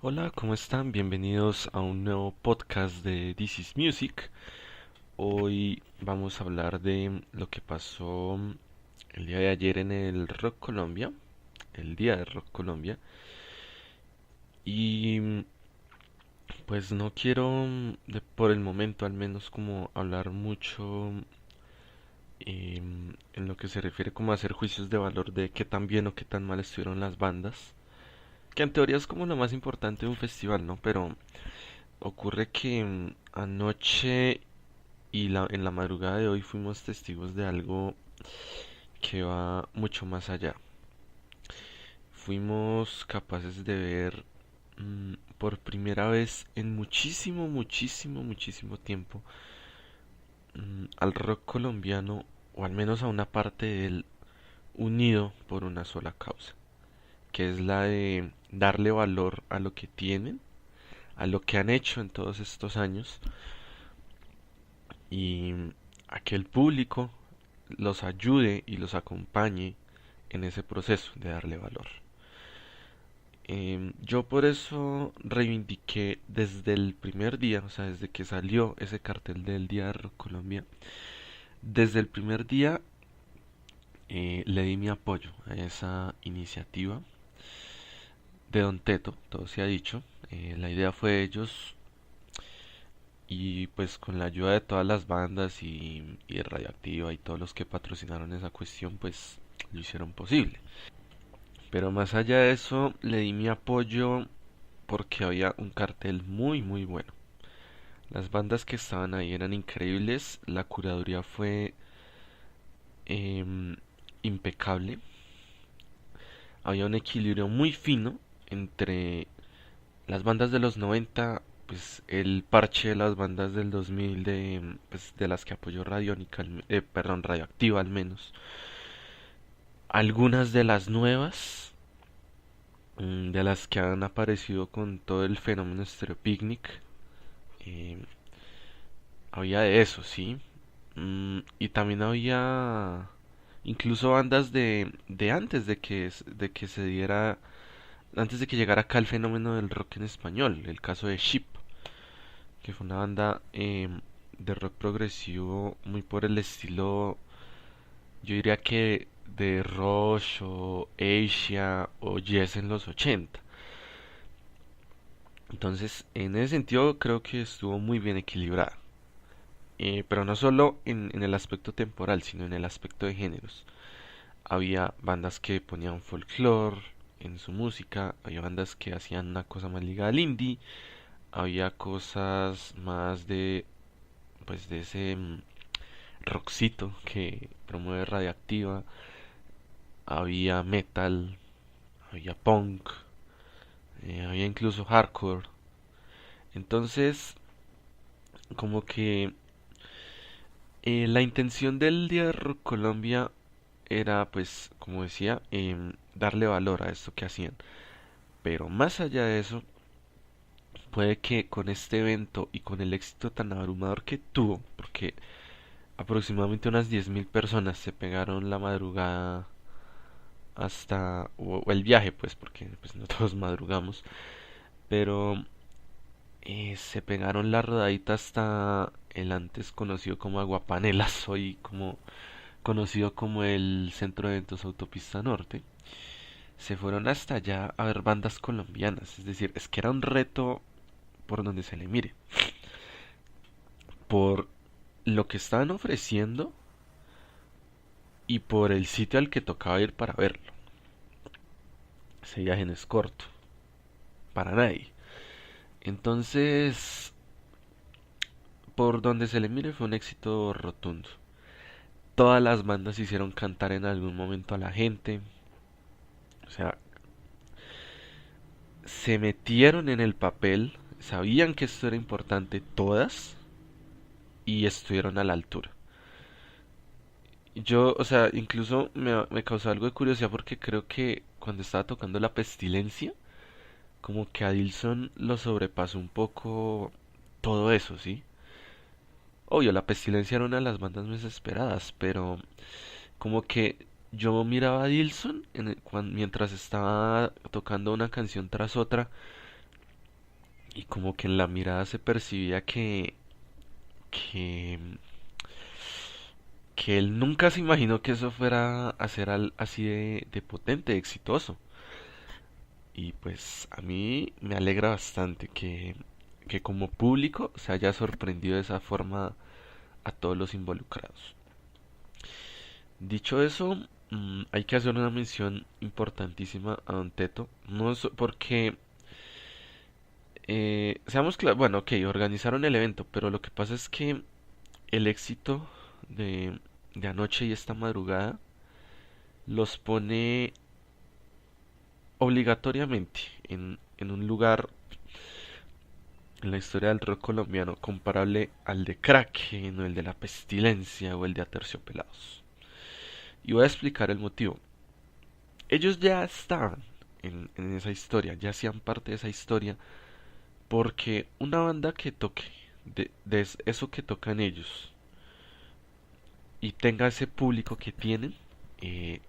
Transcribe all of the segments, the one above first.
Hola, ¿cómo están? Bienvenidos a un nuevo podcast de This is Music. Hoy vamos a hablar de lo que pasó el día de ayer en el Rock Colombia, el día de Rock Colombia. Y pues no quiero, por el momento al menos, como hablar mucho en lo que se refiere como a hacer juicios de valor de qué tan bien o qué tan mal estuvieron las bandas. Que en teoría es como lo más importante de un festival, ¿no? Pero ocurre que anoche en la madrugada de hoy fuimos testigos de algo que va mucho más allá. Fuimos capaces de ver por primera vez en muchísimo tiempo al rock colombiano, o al menos a una parte de él, unido por una sola causa, que es la de darle valor a lo que tienen, a lo que han hecho en todos estos años y a que el público los ayude y los acompañe en ese proceso de darle valor. Yo por eso reivindiqué desde el primer día, o sea, desde que salió ese cartel del Día de Rock Colombia, desde el primer día le di mi apoyo a esa iniciativa de Don Teto, todo se ha dicho. La idea fue de ellos y pues con la ayuda de todas las bandas y de Radioactiva y todos los que patrocinaron esa cuestión, pues lo hicieron posible. Pero más allá de eso, le di mi apoyo porque había un cartel muy bueno. Las bandas que estaban ahí eran increíbles, la curaduría fue em, impecable, había un equilibrio muy fino entre las bandas de los 90, pues el parche de las bandas del 2000 pues, de las que apoyó Radiónica, perdón, Radioactiva al menos. Algunas de las nuevas, de las que han aparecido con todo el fenómeno Stereo Picnic, eh, había de eso, sí. Y también había incluso bandas de antes de que se diera, antes de que llegara acá el fenómeno del rock en español, el caso de Sheep, que fue una banda de rock progresivo muy por el estilo, yo diría que de Rush o Asia o Yes en los 80. Entonces, en ese sentido creo que estuvo muy bien equilibrada. Pero no solo en el aspecto temporal, sino en el aspecto de géneros. Había bandas que ponían folclore en su música, había bandas que hacían una cosa más ligada al indie, había cosas más de, pues de ese rockcito que promueve Radioactiva, había metal, había punk, había incluso hardcore. Entonces, como que la intención del Día de Rock Colombia era, pues, como decía, darle valor a esto que hacían. Pero más allá de eso, puede que con este evento y con el éxito tan abrumador que tuvo, porque aproximadamente unas 10.000 personas se pegaron la madrugada o el viaje, pues, porque pues, no todos madrugamos, pero se pegaron la rodadita hasta el antes conocido como Aguapanelas, hoy como conocido como el Centro de Eventos Autopista Norte. Se fueron hasta allá a ver bandas colombianas, es decir, es que era un reto por donde se le mire, por lo que estaban ofreciendo y por el sitio al que tocaba ir para verlo. Ese viaje no es corto, para nadie. Entonces, por donde se le mire fue un éxito rotundo. Todas las bandas hicieron cantar en algún momento a la gente. O sea, se metieron en el papel, sabían que esto era importante todas y estuvieron a la altura. Yo, o sea, incluso me causó algo de curiosidad porque creo que cuando estaba tocando La Pestilencia, como que a Dilson lo sobrepasó un poco todo eso, ¿sí? Obvio, La Pestilencia era una de las bandas más esperadas, pero como que yo miraba a Dilson mientras estaba tocando una canción tras otra y como que en la mirada se percibía que, que él nunca se imaginó que eso fuera a ser así de potente, de exitoso. Y pues a mí me alegra bastante que como público se haya sorprendido de esa forma a todos los involucrados. Dicho eso, hay que hacer una mención importantísima a Don Teto, no porque seamos claros, bueno, ok, organizaron el evento, pero lo que pasa es que el éxito de anoche y esta madrugada los pone obligatoriamente en un lugar en la historia del rock colombiano comparable al de Kraken o el de La Pestilencia o el de Aterciopelados. Y voy a explicar el motivo. Ellos ya estaban en esa historia, ya hacían parte de esa historia, porque una banda que toque de eso que tocan ellos y tenga ese público que tienen, eh,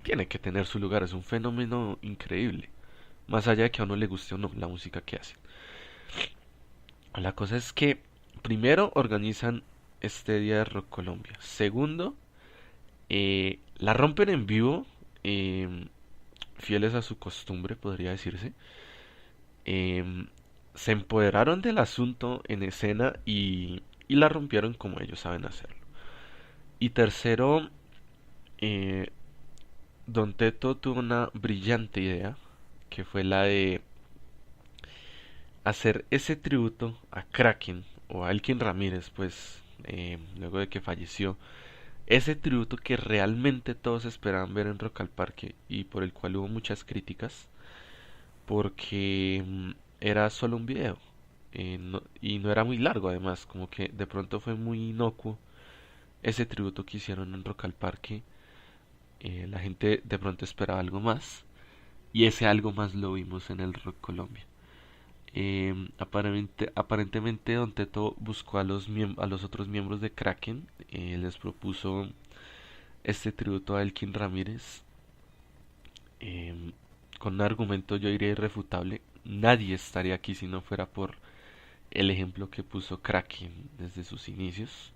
tiene que tener su lugar. Es un fenómeno increíble, más allá de que a uno le guste o no la música que hacen. La cosa es que primero organizan este día de Rock Colombia. Segundo, la rompen en vivo, fieles a su costumbre, podría decirse. Em, Se empoderaron del asunto en escena y la rompieron como ellos saben hacerlo. Y tercero, eh, Don Teto tuvo una brillante idea, que fue la de hacer ese tributo a Kraken o a Elkin Ramírez, pues luego de que falleció, ese tributo que realmente todos esperaban ver en Rock al Parque y por el cual hubo muchas críticas, porque era solo un video y no era muy largo además, como que de pronto fue muy inocuo ese tributo que hicieron en Rock al Parque. La gente de pronto esperaba algo más y ese algo más lo vimos en el Rock Colombia. Aparentemente Don Teto buscó a a los otros miembros de Kraken, les propuso este tributo a Elkin Ramírez, eh, con un argumento yo diría irrefutable. Nadie estaría aquí si no fuera por el ejemplo que puso Kraken desde sus inicios.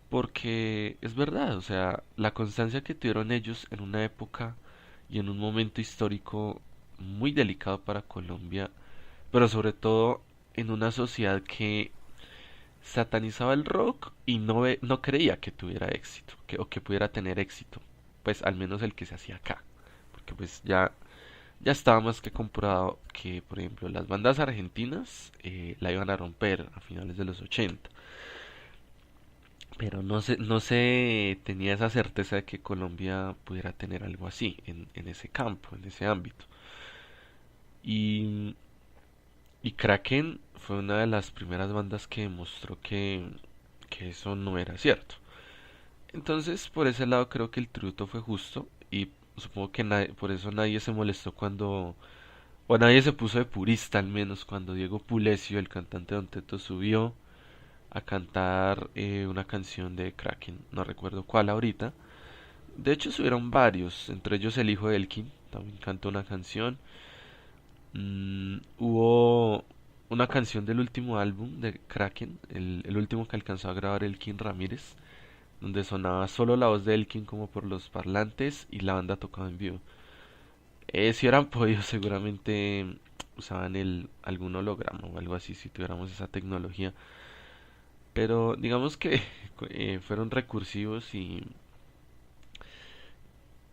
Porque es verdad, o sea, la constancia que tuvieron ellos en una época y en un momento histórico muy delicado para Colombia, pero sobre todo en una sociedad que satanizaba el rock y no creía que tuviera éxito, o que pudiera tener éxito, pues al menos el que se hacía acá, porque pues ya estaba más que comprobado que, por ejemplo, las bandas argentinas la iban a romper a finales de los 80, pero no se tenía esa certeza de que Colombia pudiera tener algo así en ese campo, en ese ámbito. Y Y Kraken fue una de las primeras bandas que demostró que eso no era cierto. Entonces, por ese lado creo que el tributo fue justo y supongo que por eso nadie se molestó o nadie se puso de purista al menos cuando Diego Pulecio, el cantante de Don Teto, subió a cantar una canción de Kraken, no recuerdo cuál ahorita. De hecho subieron varios, entre ellos el hijo de Elkin, también cantó una canción. Hubo una canción del último álbum de Kraken, el último que alcanzó a grabar Elkin Ramírez, donde sonaba solo la voz de Elkin como por los parlantes y la banda tocaba en vivo. Si hubieran podido, seguramente usaban algún holograma o algo así si tuviéramos esa tecnología. Pero digamos que fueron recursivos y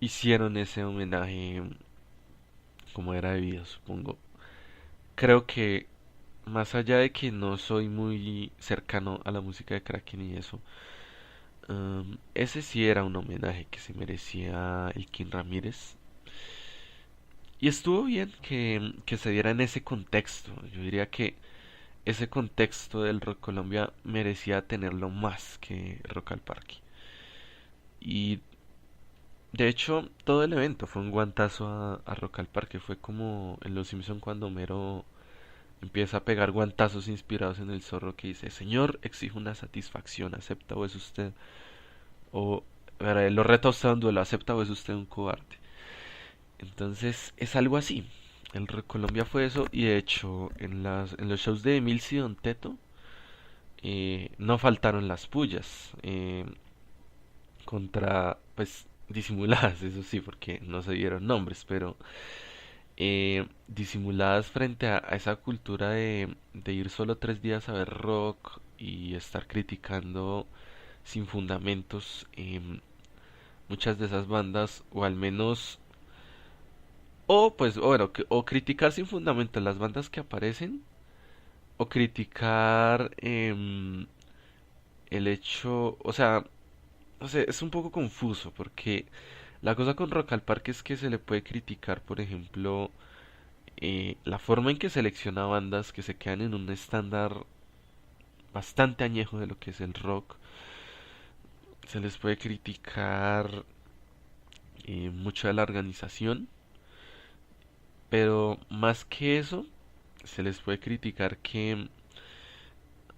hicieron ese homenaje como era debido, supongo. Creo que más allá de que no soy muy cercano a la música de Kraken y eso, ese sí era un homenaje que se merecía el King Ramírez. Y estuvo bien que se diera en ese contexto. Yo diría que ese contexto del Rock Colombia merecía tenerlo más que Rock al Parque. Y de hecho, todo el evento fue un guantazo a Rock al Parque. Fue como en Los Simpson cuando Homero empieza a pegar guantazos inspirados en el zorro que dice, Señor, exijo una satisfacción, ¿acepta o es usted? O lo reta a usted a un duelo, ¿acepta o es usted un cobarde? Entonces es algo así. el Rock Colombia fue eso, y de hecho en los shows de Milsi y Don Teto no faltaron las pullas contra, pues, disimuladas, eso sí, porque no se dieron nombres, pero disimuladas frente a esa cultura de ir solo 3 días a ver rock y estar criticando sin fundamentos muchas de esas bandas, o al menos, o pues, o bueno, o criticar sin fundamento las bandas que aparecen, o criticar el hecho, o sea, no sé, es un poco confuso porque la cosa con Rock al Parque es que se le puede criticar, por ejemplo, la forma en que selecciona bandas que se quedan en un estándar bastante añejo de lo que es el rock. Se les puede criticar mucho de la organización, pero más que eso, se les puede criticar que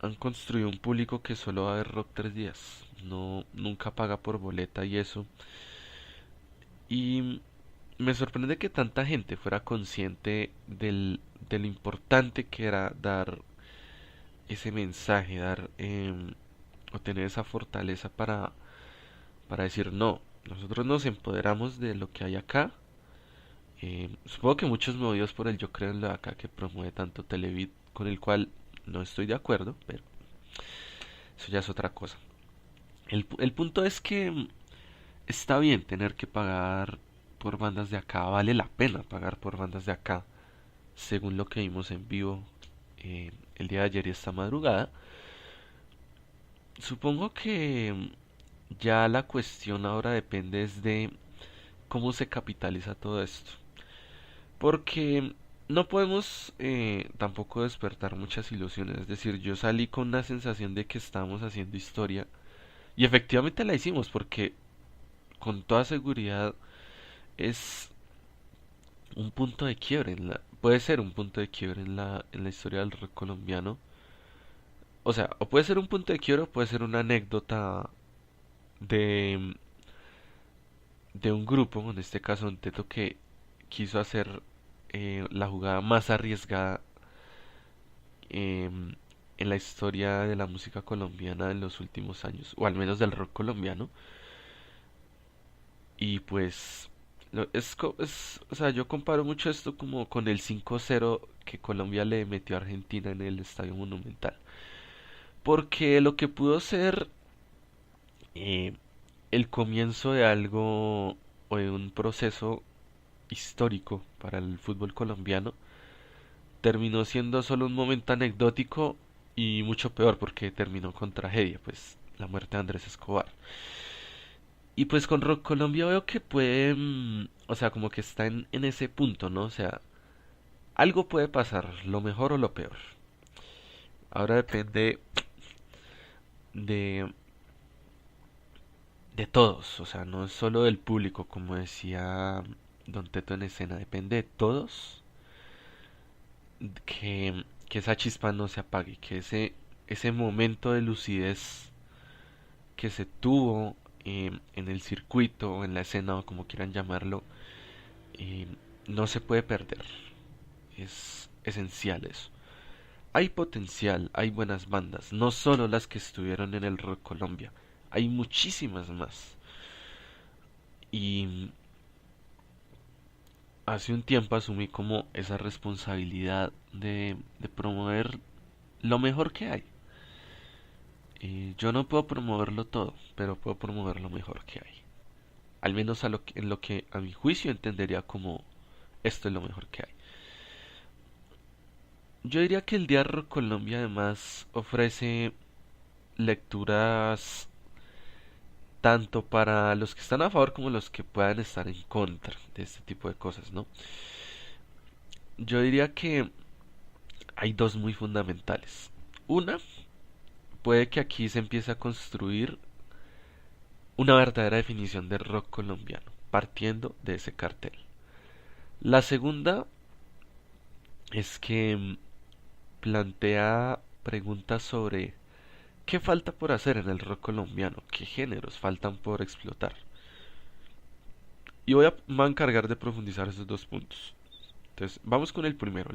han construido un público que solo va a ver rock 3 días. No, nunca paga por boleta y eso. Y me sorprende que tanta gente fuera consciente de lo importante que era dar ese mensaje, dar o tener esa fortaleza para decir no, nosotros nos empoderamos de lo que hay acá. Supongo que muchos movidos por el yo creo en lo de acá que promueve tanto Televid, con el cual no estoy de acuerdo, pero eso ya es otra cosa. El punto es que está bien tener que pagar por bandas de acá, vale la pena pagar por bandas de acá, según lo que vimos en vivo el día de ayer y esta madrugada. Supongo que ya la cuestión ahora depende es de cómo se capitaliza todo esto. Porque no podemos tampoco despertar muchas ilusiones. Es decir, yo salí con una sensación de que estábamos haciendo historia. Y efectivamente la hicimos porque con toda seguridad es un punto de quiebre puede ser un punto de quiebre en la historia del rock colombiano. O sea, o puede ser un punto de quiebre o puede ser una anécdota de, de un grupo, en este caso un teto que quiso hacer la jugada más arriesgada en la historia de la música colombiana en los últimos años, o al menos del rock colombiano. Y pues, o sea, yo comparo mucho esto como con el 5-0 que Colombia le metió a Argentina en el Estadio Monumental. Porque lo que pudo ser eh, el comienzo de algo o de un proceso histórico para el fútbol colombiano terminó siendo solo un momento anecdótico y mucho peor porque terminó con tragedia, pues la muerte de Andrés Escobar. Y pues con Rock Colombia veo que puede, o sea, como que está en ese punto, ¿no? O sea, algo puede pasar, lo mejor o lo peor. Ahora depende de, de todos, o sea, no es solo del público, como decía Don Teto en escena, depende de todos que esa chispa no se apague, que ese momento de lucidez que se tuvo en el circuito o en la escena o como quieran llamarlo, eh, no se puede perder. Es esencial eso. Hay potencial, hay buenas bandas, no solo las que estuvieron en el Rock Colombia, hay muchísimas más. Y hace un tiempo asumí como esa responsabilidad de promover lo mejor que hay. Yo no puedo promoverlo todo, pero puedo promover lo mejor que hay. Al menos en lo que a mi juicio entendería como esto es lo mejor que hay. Yo diría que el Día Rock Colombia además ofrece lecturas tanto para los que están a favor como los que puedan estar en contra de este tipo de cosas, ¿no? Yo diría que hay dos muy fundamentales. Una, puede que aquí se empiece a construir una verdadera definición de rock colombiano, partiendo de ese cartel. La segunda es que plantea preguntas sobre qué falta por hacer en el rock colombiano, qué géneros faltan por explotar. Y voy a encargar de profundizar esos dos puntos. Entonces, vamos con el primero.